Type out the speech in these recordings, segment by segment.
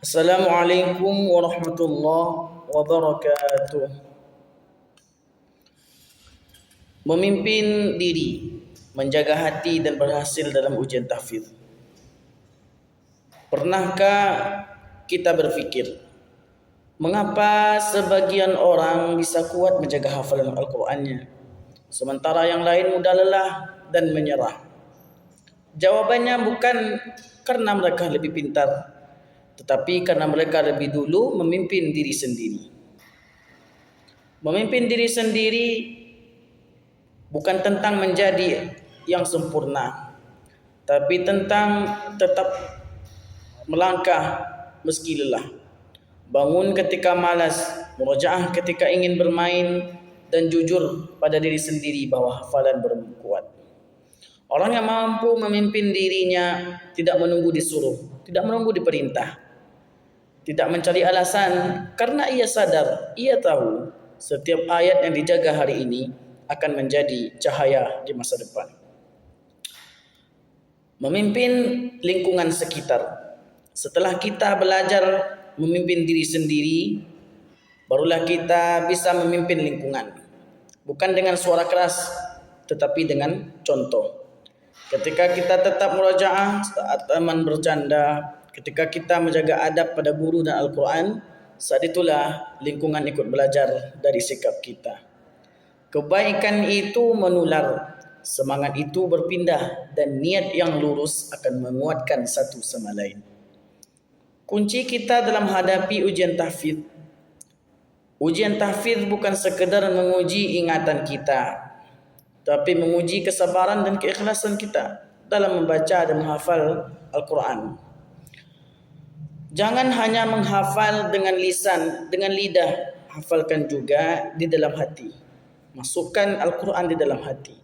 Assalamualaikum warahmatullahi wabarakatuh. Memimpin diri, menjaga hati dan berhasil dalam ujian tahfidz. Pernahkah kita berpikir, mengapa sebagian orang bisa kuat menjaga hafalan Al-Qur'annya, sementara yang lain mudah lelah dan menyerah? Jawabannya bukan karena mereka lebih pintar, tetapi karena mereka lebih dulu memimpin diri sendiri. Memimpin diri sendiri bukan tentang menjadi yang sempurna, tapi tentang tetap melangkah meski lelah, bangun ketika malas, murojaah ketika ingin bermain, dan jujur pada diri sendiri bahwa hafalan belum kuat. Orang yang mampu memimpin dirinya tidak menunggu disuruh, tidak menunggu diperintah, tidak mencari alasan, karena ia sadar, ia tahu setiap ayat yang dijaga hari ini akan menjadi cahaya di masa depan. Memimpin lingkungan sekitar. Setelah kita belajar memimpin diri sendiri, barulah kita bisa memimpin lingkungan. Bukan dengan suara keras, tetapi dengan contoh. Ketika kita tetap murojaah saat teman bercanda, ketika kita menjaga adab pada guru dan Al-Quran, saat itulah lingkungan ikut belajar dari sikap kita. Kebaikan itu menular, semangat itu berpindah, dan niat yang lurus akan menguatkan satu sama lain. Kunci kita dalam hadapi ujian tahfidz. Ujian tahfidz bukan sekedar menguji ingatan kita, tapi menguji kesabaran dan keikhlasan kita dalam membaca dan menghafal Al-Quran. Jangan hanya menghafal dengan lisan, dengan lidah, hafalkan juga di dalam hati. Masukkan Al-Quran di dalam hati.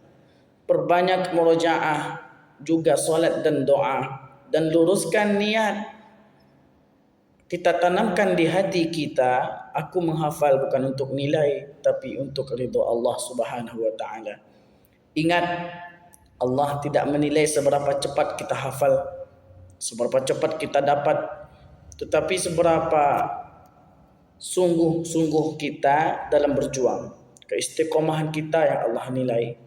Perbanyak murojaah, juga solat dan doa, dan luruskan niat. Kita tanamkan di hati kita, aku menghafal bukan untuk nilai, tapi untuk ridha Allah Subhanahu wa taala. Ingat, Allah tidak menilai seberapa cepat kita hafal, seberapa cepat kita dapat, tetapi seberapa sungguh-sungguh kita dalam berjuang. Keistiqomahan kita yang Allah nilai.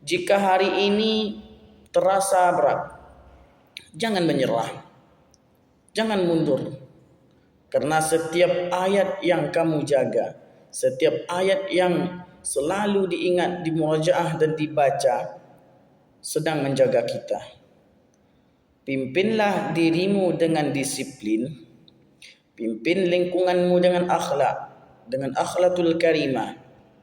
Jika hari ini terasa berat, jangan menyerah, jangan mundur. Karena setiap ayat yang kamu jaga, setiap ayat yang selalu diingat, dimurojaah dan dibaca, sedang menjaga kita. Pimpinlah dirimu dengan disiplin, pimpin lingkunganmu dengan akhlak, dengan akhlakul karimah,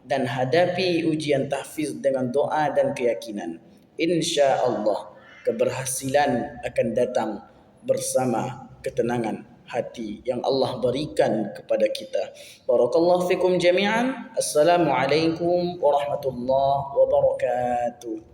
dan hadapi ujian tahfidz dengan doa dan keyakinan. Insya Allah keberhasilan akan datang bersama ketenangan hati yang Allah berikan kepada kita. Barakallahu fikum jami'an. Assalamualaikum warahmatullahi wabarakatuh.